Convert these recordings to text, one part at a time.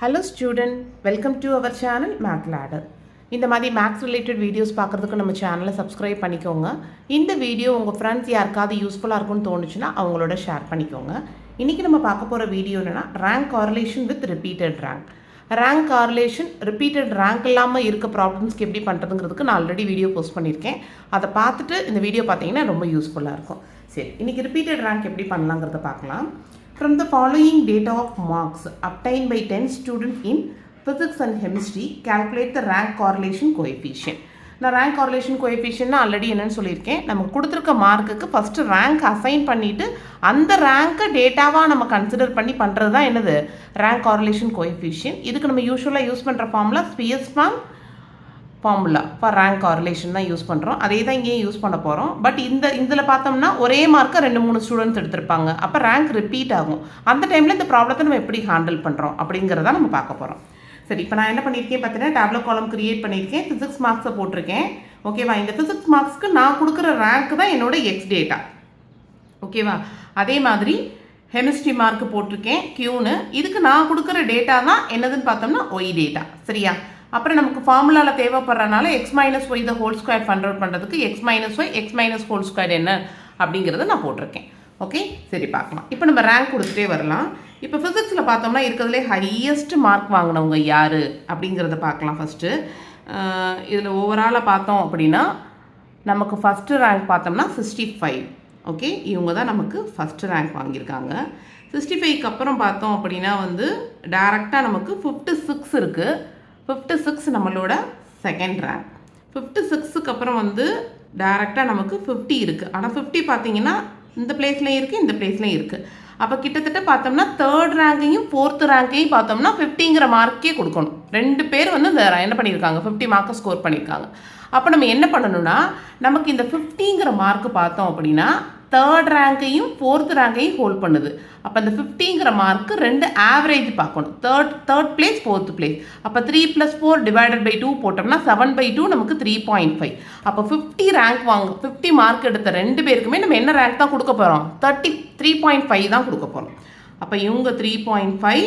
Hello student, welcome to our channel Math Ladder. இந்த மாதிரி maths related videos பார்க்குறதுக்கு நம்ம சேனலை சப்ஸ்கிரைப் பண்ணிக்கோங்க. இந்த வீடியோ உங்கள் ஃப்ரெண்ட்ஸ் யாருக்காவது யூஸ்ஃபுல்லாக இருக்கும்னு தோணுச்சுன்னா அவங்களோட ஷேர் பண்ணிக்கோங்க. இன்றைக்கி நம்ம பார்க்க போகிற வீடியோ என்னென்னா rank correlation with repeated rank. Rank correlation repeated rank இல்லாமல் இருக்க ப்ராப்ளம்ஸ்க்கு எப்படி பண்ணுறதுங்கிறதுக்கு நான் ஆல்ரெடி வீடியோ போஸ்ட் பண்ணியிருக்கேன். அதை பார்த்துட்டு இந்த வீடியோ பார்த்தீங்கன்னா ரொம்ப யூஸ்ஃபுல்லாக இருக்கும். சரி, இன்றைக்கி ரிப்பீட்டட் ரேங்க் எப்படி பண்ணலாங்கிறத பார்க்கலாம். From the following data of marks obtained by 10 students in physics and chemistry, calculate the rank correlation coefficient. நான் ரேங்க் கார்லேஷன் கோஎஃபிஷியன்ட்னா ஆல்ரெடி என்னென்னு சொல்லியிருக்கேன். நமக்கு கொடுத்துருக்க மார்க்குக்கு ஃபஸ்ட்டு ரேங்க் அசைன் பண்ணிவிட்டு அந்த ரேங்க்கை டேட்டாவாக நம்ம கன்சிடர் பண்ணி பண்ணுறது தான் என்னது ரேங்க் கார்லேஷன் கோஎஃபிஷியன்ட். இதுக்கு நம்ம யூஸ்வலாக யூஸ் பண்ணுற formula Spears formula for rank correlation தான் யூஸ் பண்ணுறோம். அதே தான் இங்கேயும் யூஸ் பண்ண போகிறோம். பட் இதில் பார்த்தோம்னா ஒரே மார்க்கை 2-3 ஸ்டூடெண்ட்ஸ் எடுத்திருப்பாங்க. அப்போ ரேங்க் ரிப்பீட் ஆகும். அந்த டைமில் இந்த ப்ராப்ளத்தை நம்ம எப்படி ஹேண்டில் பண்ணுறோம் அப்படிங்கிறத நம்ம பார்க்க போகிறோம். சரி, இப்போ நான் என்ன பண்ணியிருக்கேன் பார்த்தீங்கன்னா டேப்லோ காலம் கிரியேட் பண்ணியிருக்கேன். ஃபிசிக்ஸ் மார்க்ஸை போட்டிருக்கேன். ஓகேவா? இந்த ஃபிசிக்ஸ் மார்க்ஸ்க்கு நான் கொடுக்குற ரேங்க் தான் என்னோட எக்ஸ் டேட்டா. ஓகேவா? அதே மாதிரி கெமிஸ்ட்ரி மார்க் போட்டிருக்கேன் கியூன்னு. இதுக்கு நான் கொடுக்குற டேட்டா தான் என்னதுன்னு பார்த்தோம்னா ஒய் டேட்டா. சரியா? அப்புறம் நமக்கு ஃபார்முலாவில் தேவைப்படுறதுனால x minus y the whole square find பண்ணுறதுக்கு எக்ஸ் மைனஸ் ஹோல் ஸ்கொயர் என்ன அப்படிங்கிறத நான் போட்டிருக்கேன். ஓகே, சரி பார்க்கலாம். இப்போ நம்ம ரேங்க் கொடுத்துட்டே வரலாம். இப்போ ஃபிசிக்ஸில் பார்த்தோம்னா இருக்கிறதுலே ஹையஸ்ட் மார்க் வாங்கினவங்க யார் அப்படிங்கிறத பார்க்கலாம். ஃபஸ்ட்டு இதில் ஓவராலாக பார்த்தோம் அப்படின்னா நமக்கு ஃபஸ்ட்டு ரேங்க் பார்த்தோம்னா 65. ஓகே, இவங்க தான் நமக்கு ஃபஸ்ட்டு ரேங்க் வாங்கியிருக்காங்க. 65க்கு அப்புறம் பார்த்தோம் அப்படின்னா டேரெக்டாக நமக்கு 56 இருக்குது. 56 நம்மளோட செகண்ட் ரேங்க். 56க்கு அப்புறம் டேரெக்டாக நமக்கு 50 இருக்குது. ஆனால் 50 பார்த்தீங்கன்னா இந்த பிளேஸ்லையும் இருக்குது, இந்த பிளேஸ்லையும் இருக்குது. அப்போ கிட்டத்தட்ட பார்த்தோம்னா தேர்ட் ரேங்கையும் ஃபோர்த் ரேங்கையும் பார்த்தோம்னா 50ங்கிற மார்க்கே கொடுக்கணும். 2 பேர் என்ன பண்ணியிருக்காங்க, 50 மார்க்கை ஸ்கோர் பண்ணியிருக்காங்க. அப்போ நம்ம என்ன பண்ணணும்னா நமக்கு இந்த 50ங்கிற மார்க்கு பார்த்தோம் அப்படின்னா தேர்ட் ரேங்கையும் ஃபோர்த் ரேங்கையும் ஹோல்ட் பண்ணுது. அப்போ அந்த 50ங்கிற மார்க்கு 2 ஆவரேஜ் பார்க்கணும். Third place fourth place. அப்போ 3 + 4 / 2 போட்டோம்னா 7/2 நமக்கு 3.5. அப்போ 50 ரேங்க் 50 மார்க் எடுத்த 2 பேருக்குமே நம்ம என்ன ரேங்க் தான் கொடுக்க போகிறோம், 3.5 தான் கொடுக்க போகிறோம். அப்போ இவங்க 3.5,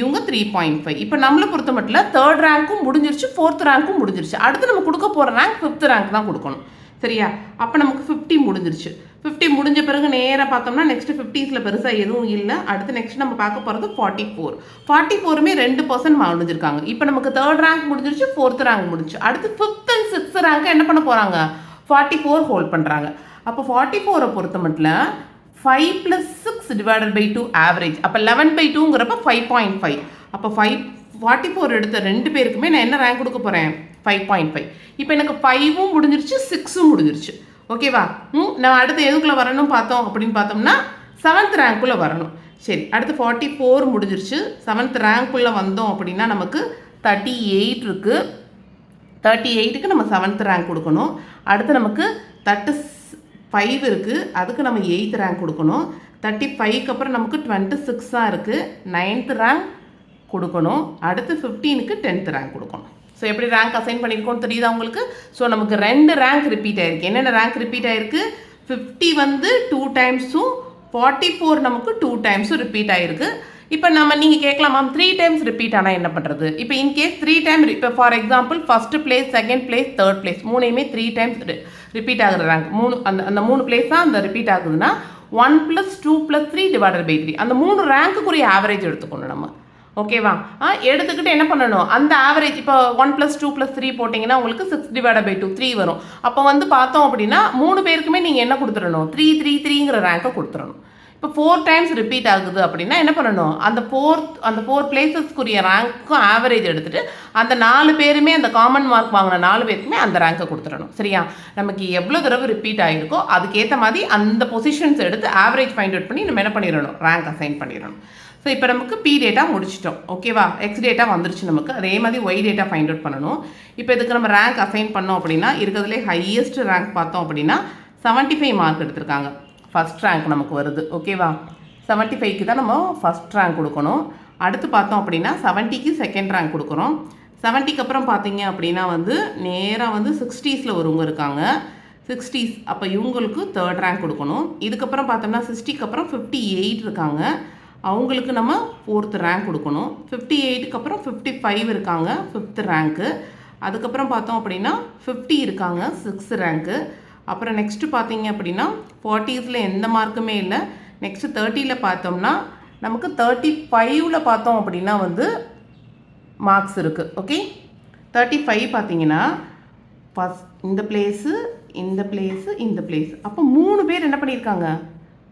இவங்க 3.5. இப்போ நம்மளை பொறுத்த மட்டும் தேர்ட் ரேங்க்கும் முடிஞ்சிருச்சு, ஃபோர்த் ரேங்க்கும் முடிஞ்சிருச்சு. அடுத்து நம்ம கொடுக்க போகிற ரேங்க் 5th ரேங்க் தான் கொடுக்கணும். சரியா? அப்போ நமக்கு 50 முடிஞ்சிருச்சு. 50 முடிஞ்ச பிறகு நேராக பார்த்தோம்னா நெக்ஸ்ட் 50ஸில் பெருசாக எதுவும் இல்லை. அடுத்து நெக்ஸ்ட் நம்ம பார்க்க போகிறது 44. 44மே 2% முடிஞ்சிருக்காங்க. இப்போ நமக்கு தேர்ட் ரேங்க் முடிஞ்சிருச்சு, ஃபோர்த் ரேங்க் முடிஞ்சிச்சு. அடுத்து 5th and 6th ரேங்க் என்ன பண்ண போகிறாங்க, 44 ஹோல்ட் பண்ணுறாங்க. அப்போ 44 பொறுத்த மட்டும் 5 + 6 / 2 ஆவரேஜ். அப்போ 11/2ங்கிறப்ப 5.5. அப்போ 44 எடுத்த 2 பேருக்குமே நான் என்ன ரேங்க் கொடுக்க போகிறேன், 5.5. இப்போ எனக்கு 5ம் முடிஞ்சிருச்சு, 6ம் முடிஞ்சிருச்சு. ஓகேவா? நான் அடுத்து எதுக்குள்ளே வரணும் பார்த்தோம் அப்படின்னு பார்த்தோம்னா 7th ரேங்க்குள்ளே வரணும். சரி, அடுத்து 44 முடிஞ்சிருச்சு. 7th ரேங்க்குள்ளே வந்தோம் அப்படின்னா நமக்கு 38 இருக்குது. 38க்கு நம்ம 7th ரேங்க் கொடுக்கணும். அடுத்து நமக்கு 35 இருக்குது. அதுக்கு நம்ம 8th ரேங்க் கொடுக்கணும். 35க்கு அப்புறம் நமக்கு 26 தான் இருக்குது. 9th ரேங்க் கொடுக்கணும். அடுத்து 15க்கு 10th ரேங்க் கொடுக்கணும். ஸோ எப்படி ரேங்க் அசைன் பண்ணியிருக்கோன்னு தெரியுதா உங்களுக்கு? ஸோ நமக்கு 2 ரேங்க் ரிப்பீட் ஆகிருக்கு. என்னென்ன ரேங்க் ரிப்பீட் ஆகிருக்கு, 50 2 டைம்ஸும் 44 நமக்கு 2 டைம்ஸும் ரிப்பீட் ஆகிருக்கு. இப்போ நீங்கள் கேட்கலாம் மேம் 3 டைம்ஸ் ரிப்பீட் ஆனால் என்ன பண்ணுறது? இப்போ இன்கேஸ் 3 டைம் இப்போ for example first place, second place, third place மூணையுமே 3 டைம்ஸ் ரிப்பீட் ஆகுற ரேங்க் அந்த 3 பிளேஸ் தான் அந்த ரிப்பீட் ஆகுதுன்னா 1 + 2 + 3 / 3 அந்த 3 ரேங்க்குரிய ஆவரேஜ் எடுத்துக்கணும் நம்ம. ஓகேவா? எடுத்துக்கிட்டு என்ன பண்ணணும், அந்த ஆவரேஜ் இப்போ 1 + 2 + 3 போட்டிங்கன்னா உங்களுக்கு 6 / 2 3 வரும். அப்போ பார்த்தோம் அப்படின்னா 3 பேருக்குமே நீங்கள் என்ன கொடுத்துடணும், 3 ரேங்கை கொடுத்துடணும். இப்போ 4 டைம்ஸ் ரிப்பீட் ஆகுது அப்படின்னா என்ன பண்ணணும், அந்த 4 பிளேசஸ்க்குரிய ரேங்க்கும் ஆவரேஜ் எடுத்துகிட்டு அந்த 4 பேருமே அந்த காமன் மார்க் வாங்கின 4 பேருக்குமே அந்த ரேங்கை கொடுத்துடணும். சரியா? நமக்கு எவ்வளோ தடவை ரிப்பீட் ஆகிருக்கோ அதுக்கேற்ற மாதிரி அந்த பொசிஷன்ஸ் எடுத்து ஆவரேஜ் ஃபைண்ட் அவுட் பண்ணி நம்ம என்ன பண்ணிடணும், ரேங்க் அசைன் பண்ணிடணும். ஸோ இப்போ நமக்கு பி டேட்டா முடிச்சிட்டோம். ஓகேவா? எக்ஸ் டேட்டா வந்துருச்சு நமக்கு. அதே மாதிரி ஒய் டேட்டா ஃபைண்ட் அவுட் பண்ணணும். இப்போ இதுக்கு நம்ம ரேங்க் அசைன் பண்ணோம் அப்படின்னா இருக்கிறதுலே ஹையஸ்ட் ரேங்க் பார்த்தோம் அப்படின்னா 75 மார்க் எடுத்திருக்காங்க. ஃபஸ்ட் ரேங்க் நமக்கு வருது. ஓகேவா? 75க்கு தான் நம்ம ஃபஸ்ட் ரேங்க் கொடுக்கணும். அடுத்து பார்த்தோம் அப்படின்னா 70க்கு செகண்ட் ரேங்க் கொடுக்குறோம். 70க்கு அப்புறம் பார்த்தீங்க அப்படின்னா நேராக 60ஸில் ஒருவங்க இருக்காங்க, 60s. அப்போ இவங்களுக்கு தேர்ட் ரேங்க் கொடுக்கணும். இதுக்கப்புறம் பார்த்தோம்னா 60க்கு அப்புறம் 58 இருக்காங்க. அவங்களுக்கு நம்ம 4th ரேங்க் கொடுக்கணும். 58க்கு அப்புறம் 55 இருக்காங்க 5th ரேங்க்கு. அதுக்கப்புறம் பார்த்தோம் அப்படின்னா 50 இருக்காங்க 6th ரேங்க்கு. அப்புறம் நெக்ஸ்ட்டு பார்த்தீங்க அப்படின்னா 40ஸில் எந்த மார்க்குமே இல்லை. நெக்ஸ்ட்டு 30ல் பார்த்தோம்னா நமக்கு 35ல் பார்த்தோம் அப்படின்னா வந்து மார்க்ஸ் இருக்குது. ஓகே, 35 பார்த்தீங்கன்னா இந்த பிளேஸு இந்த பிளேஸு இந்த பிளேஸ். அப்போ 3 பேர் என்ன பண்ணியிருக்காங்க,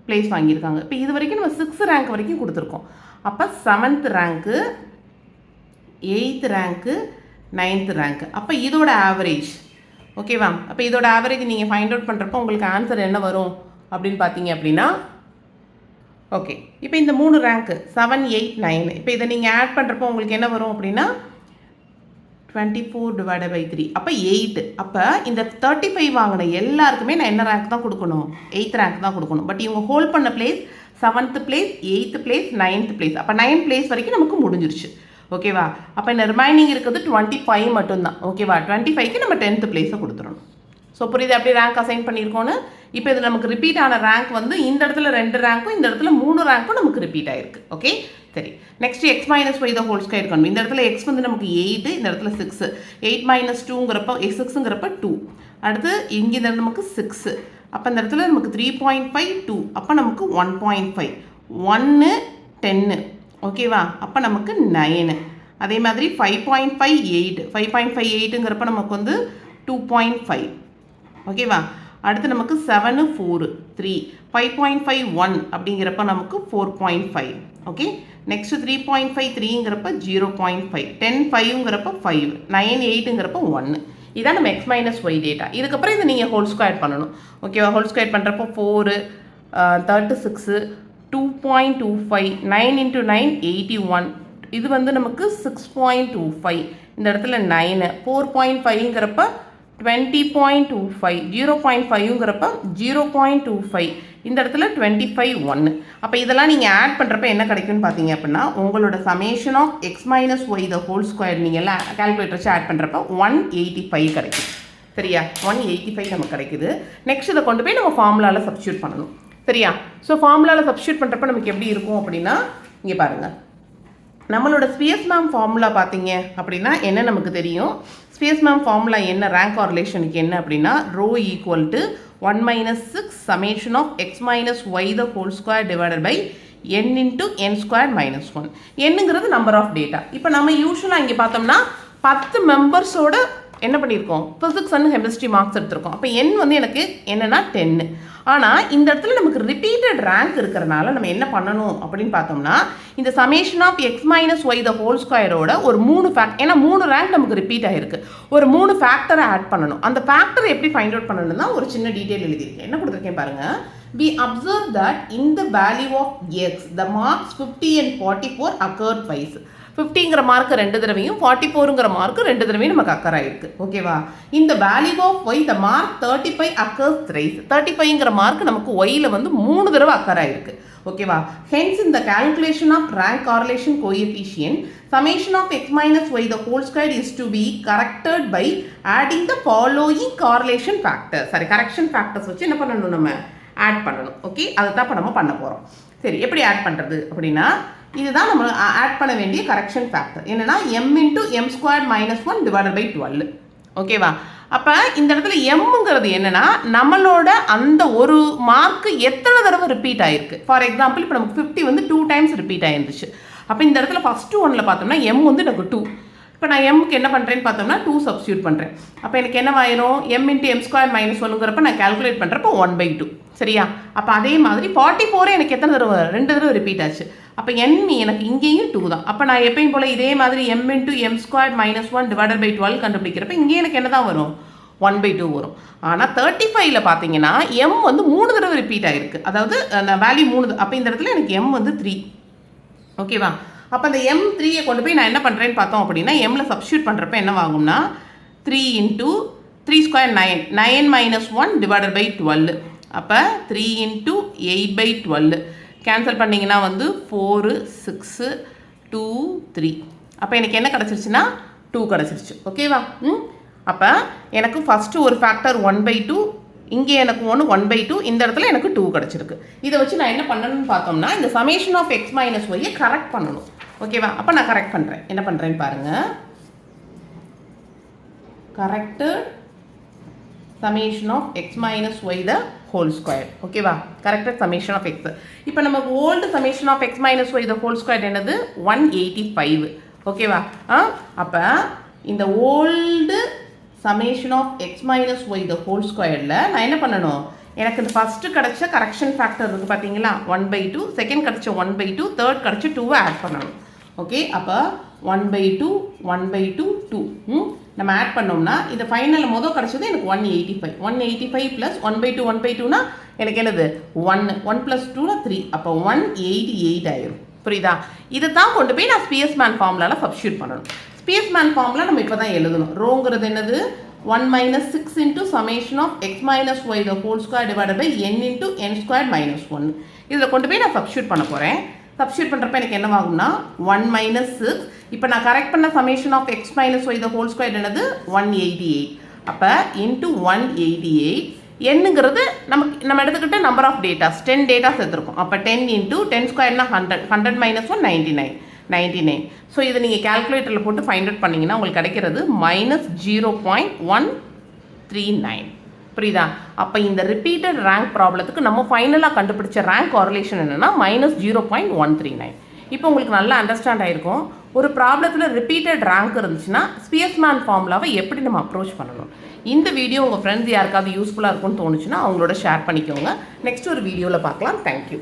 பிளேஸ் வாங்கியிருக்காங்க. இப்போ இது வரைக்கும் நம்ம 6th ரேங்க் வரைக்கும் கொடுத்துருக்கோம். அப்போ 7th rank, 8th rank, 9th rank. அப்போ இதோட ஆவரேஜ் ஓகேவா. அப்போ இதோட ஆவரேஜ் நீங்கள் ஃபைண்ட் அவுட் பண்ணுறப்போ உங்களுக்கு ஆன்சர் என்ன வரும் அப்படின்னு பார்த்தீங்க அப்படின்னா, ஓகே இப்போ இந்த 3 ரேங்க்கு 7, 8, 9 இப்போ இதை நீங்கள் ஆட் பண்ணுறப்போ உங்களுக்கு என்ன வரும் அப்படின்னா 24/3 அப்போ 8. அப்போ இந்த 35 வாங்கின எல்லாருக்குமே நான் என்ன ரேங்க் தான் கொடுக்கணும், 8th ரேங்க் தான் கொடுக்கணும். பட் இவங்க ஹோல்ட் பண்ண place 7th place, 8th place, 9th place. அப்போ 9 பிளேஸ் வரைக்கும் நமக்கு முடிஞ்சிருச்சு. ஓகேவா. அப்போ இந்த ரிமைனிங் இருக்கிறது 25 மட்டும்தான். ஓகேவா. 25க்கு நம்ம 10th பிளேஸை கொடுத்துடணும். ஸோ புரியுது அப்படியே ரேங்க் அசைன் பண்ணியிருக்கோன்னு. இப்போ இது நமக்கு ரிப்பீட் ஆன ரேங்க் வந்து இந்த இடத்துல 2 ரேங்க்கும் இந்த இடத்துல 3 ரேங்க்கும் நமக்கு ரிப்பீட் ஆயிருக்கு. ஓகே சரி. Next x minus y the whole square இருக்கணும். இந்த இடத்துல எக்ஸ் வந்து நமக்கு 8, இந்த இடத்துல 6. 8 - 2ங்கிறப்ப 6ங்கிறப்ப 2. அடுத்து இங்கே நமக்கு 6. அப்போ இந்த இடத்துல நமக்கு 3.5 2. அப்போ நமக்கு 1.5 1 10. ஓகேவா. அப்போ நமக்கு 9. அதே மாதிரி 5.58 5.58ங்கிறப்ப நமக்கு வந்து 2.5. ஓகேவா. அடுத்து நமக்கு 7 4 3 5.51 அப்படிங்கிறப்ப நமக்கு 4.5. ஓகே. நெக்ஸ்ட் 3.53ங்கிறப்ப 0.5 10 5ங்கிறப்ப 5 9 8ங்கிறப்ப 1. இதான் நம்ம எக்ஸ் மைனஸ் ஒய் டேட்டா. இதுக்கப்புறம் இதை நீங்கள் ஹோல் ஸ்கொயர் பண்ணணும். ஓகேவா. ஹோல் ஸ்கொயர் பண்ணுறப்போ 4 36 2.25 9 × 9 81. இது வந்து நமக்கு 6.25. இந்த இடத்துல 9 4.5ங்கிறப்ப 20.25 0.5ங்கிறப்ப 0.25. இந்த இடத்துல 25 1. அப்போ இதெல்லாம் நீங்கள் ஆட் பண்ணுறப்ப என்ன கிடைக்கும்னு பார்த்தீங்க அப்படின்னா உங்களோட summation of x minus y the whole square நீங்கள் எல்லாம் கால்குலேட்டர் வச்சு ஆட் பண்ணுறப்ப 185 கிடைக்கும். சரியா. 185 நமக்கு கிடைக்குது. நெக்ஸ்ட் இதை கொண்டு போய் நம்ம ஃபார்முலாவில் சப்ஸ்டியூட் பண்ணணும். சரியா. ஸோ ஃபார்முலாவில் சப்ஸ்டியூட் பண்ணுறப்ப நமக்கு எப்படி இருக்கும் அப்படின்னா இங்கே பாருங்கள். நம்மளோட ஸ்பியர்மேன் ஃபார்முலா பார்த்தீங்க அப்படின்னா என்ன நமக்கு தெரியும். ஸ்பியர்மேன் ஃபார்முலா என்ன ரேங்க் கார்லேஷனுக்கு என்ன அப்படின்னா rho equal to 1 - 6 summation of x minus y the whole square divided by n × n² - 1. என்னங்கிறது நம்பர் ஆஃப் டேட்டா. இப்போ நம்ம யூஸ்வலாக இங்கே பார்த்தோம்னா 10 மெம்பர்ஸோட என்ன பண்ணியிருக்கோம், ஃபிசிக்ஸ் அண்ட் கெமிஸ்ட்ரி மார்க்ஸ் எடுத்திருக்கோம். அப்போ n வந்து எனக்கு என்னன்னா 10. ஆனால் இந்த இடத்துல நமக்கு ரிப்பீட்டட் ரேங்க் இருக்கிறனால நம்ம என்ன பண்ணணும் அப்படின்னு பார்த்தோம்னா இந்த summation of x minus y the whole ஸ்கொயரோட ஒரு 3 ஃபேக்ட், ஏன்னா 3 ரேங்க் நமக்கு ரிப்பீட் ஆகிருக்கு, ஒரு 3 ஃபேக்டரை ஆட் பண்ணணும். அந்த ஃபேக்டரை எப்படி ஃபைண்ட் அவுட் பண்ணணும்னா ஒரு சின்ன டீட்டெயில் எழுதியிருக்கேன். என்ன கொடுத்துருக்கேன் பாருங்கள். We observe that in the value of x, the marks 50 and 44 occur twice. 50ங்கிற mark 2 தடவையும் 44ங்கிற மார்க் 2 தடவையும் நமக்கு அக்கர் ஆயிருக்கு. ஓகேவா. இந்த value of y the mark 35 occurs thrice. 35ங்கிற மார்க் நமக்கு ஒய்யில் வந்து 3 தடவை அக்கர் ஆயிருக்கு. ஓகேவா. ஹென்ஸ் இந்த calculation of rank correlation coefficient summation of x minus y the whole square is to be corrected by adding the following correlation factor. Sorry, correction factors வச்சு என்ன பண்ணணும், நம்ம ஆட் பண்ணணும். ஓகே, அதை தான் இப்போ நம்ம பண்ண போகிறோம். சரி, எப்படி ஆட் பண்ணுறது அப்படின்னா இதுதான் நம்ம ஆட் பண்ண வேண்டிய கரெக்ஷன் ஃபேக்டர். என்னன்னா m × m² - 1 டிவைடட் பை 12. ஓகேவா. அப்போ இந்த இடத்துல எம்ங்கிறது என்னன்னா நம்மளோட அந்த ஒரு மார்க்கு எத்தனை தடவை ரிப்பீட் ஆயிருக்கு. ஃபார் எக்ஸாம்பிள் இப்போ நமக்கு 50 வந்து 2 டைம்ஸ் ரிப்பீட் ஆயிருந்துச்சு. அப்போ இந்த இடத்துல ஃபஸ்ட்டு ஒன்றில் பார்த்தோம்னா m வந்து எனக்கு 2. இப்போ நான் எம்க்கு என்ன பண்ணுறேன்னு பார்த்தோம்னா 2 சப்ஸ்டியூட் பண்ணுறேன். அப்போ எனக்கு என்ன ஆயிரும், m × m² - 1ங்கிறப்ப நான் கால்குலேட் பண்ணுறப்போ 1/2. சரியா. அப்போ அதே மாதிரி 44 எனக்கு எத்தனை தடவை, 2 தடவை ரிப்பீட் ஆச்சு. அப்போ n எனக்கு இங்கேயும் 2 தான். அப்போ நான் எப்பயும் போல் இதே மாதிரி m × m² - 1 டிவைடட் பை 12 கண்டுபிடிக்கிறப்ப இங்கே எனக்கு என்ன தான் வரும், 1/2 வரும். ஆனால் 35ல் பார்த்தீங்கன்னா m வந்து 3 தடவை ரிப்பீட் ஆகிருக்கு. அதாவது வேல்யூ 3. அப்போ இந்த இடத்துல எனக்கு m வந்து 3. ஓகேவா. அப்போ அந்த m3யை கொண்டு போய் நான் என்ன பண்ணுறேன்னு பார்த்தோம் அப்படின்னா எம்மில் சப்ஸ்டியூட் பண்ணுறப்ப என்ன ஆகும்னா 3 × 3² 9 9 - 1 டிவைடட் பை 12. அப்போ 3 × 8/12 கேன்சல் பண்ணிங்கன்னா வந்து 4 6 2 3. அப்போ எனக்கு என்ன கிடச்சிருச்சுன்னா 2 கிடச்சிருச்சு. ஓகேவா. அப்போ எனக்கு ஃபஸ்ட்டு ஒரு ஃபேக்டர் 1/2 இங்கே எனக்கு 1/2 இந்த இடத்துல எனக்கு 2 கிடச்சிருக்கு. இதை வச்சு நான் என்ன பண்ணணும்னு பார்த்தோம்னா இந்த சமேஷன் ஆஃப் எக்ஸ் மைனஸ் ஒய்யை கரெக்ட் பண்ணணும். ஓகேவா? அப்போ நான் கரெக்ட் பண்ணுறேன். என்ன பண்ணுறேன்னு பாருங்கள். Corrected summation of x minus y the whole square. ஓகேவா? corrected summation of x. இப்போ நமக்கு old summation of x minus y the whole square என்னது? 185. ஓகேவா? அப்போ இந்த old summation of x minus y the whole squareல நான் என்ன பண்ணணும்? எனக்கு இந்த ஃபஸ்ட்டு கிடச்ச கரெக்ஷன் ஃபேக்டர் இருக்குது பார்த்தீங்களா? 1/2, செகண்ட் கிடச்ச 1/2, தேர்ட் கிடச்ச 2 ஆட் பண்ணணும். ஓகே, அப்போ 1/2 1/2 2 நம்ம ஆட் பண்ணோம்னா இந்த ஃபைனலில் மொதல் கிடச்சது எனக்கு 185 ப்ளஸ் 1/2 1/2னா எனக்கு என்னது 1 + 2 3, அப்போ 188 ஆயிரும். புரியுதா? இதை தான் கொண்டு போய் நான் ஸ்பியர்மேன் ஃபார்முலாவில் சப்ஸ்டியூட் பண்ணணும். ஸ்பியர்மேன் ஃபார்முலா நம்ம இப்போ தான் எழுதணும். ரோங்கிறது என்னது? 1 - 6 into summation of x minus y the whole square divided by n into n squared minus 1. இதில் கொண்டு போய் நான் சப்ஸ்டியூட் பண்ண போகிறேன். சப்ஸ்டியூட் பண்ணுறப்ப எனக்கு என்ன ஆகும்னா 1 - 6. இப்போ நான் கரெக்ட் பண்ண summation of x minus y the whole square என்னது? 188. அப்போ இன்ட்டு 188 என்னங்கிறது நம்ம எடுத்துக்கிட்ட நம்பர் ஆஃப் டேட்டாஸ் 10 டேட்டாஸ் எடுத்துருக்கோம். அப்போ 10 into 10 ஸ்கொயர்னா 100, 100 - 1 99. ஸோ இதை நீங்கள் கேல்குலேட்டரில் போட்டு ஃபைண்ட் அவுட் பண்ணிங்கன்னா உங்களுக்கு கிடைக்கிறது -0.139. புரியுதா? அப்போ இந்த ரிப்பீட்டட் ரேங்க் ப்ராப்ளத்துக்கு நம்ம ஃபைனலாக கண்டுபிடிச்ச ரேங்க் காரலேஷன் என்னென்னா -0.139. இப்போ உங்களுக்கு நல்லா அண்டர்ஸ்டாண்ட் ஆகிருக்கும். ஒரு ப்ராப்ளத்தில் ரிப்பீட்டட் ரேங்க் இருந்துச்சுன்னா ஸ்பியர்மேன் ஃபார்முலாவை எப்படி நம்ம அப்ரோச் பண்ணணும். இந்த வீடியோ உங்கள் ஃப்ரெண்ட்ஸ் யாருக்காவது யூஸ்ஃபுல்லாக இருக்கும்னு தோணுச்சுன்னா அவங்களோட ஷேர் பண்ணிக்கோங்க. நெக்ஸ்ட் ஒரு வீடியோவில் பார்க்கலாம். தேங்க்யூ.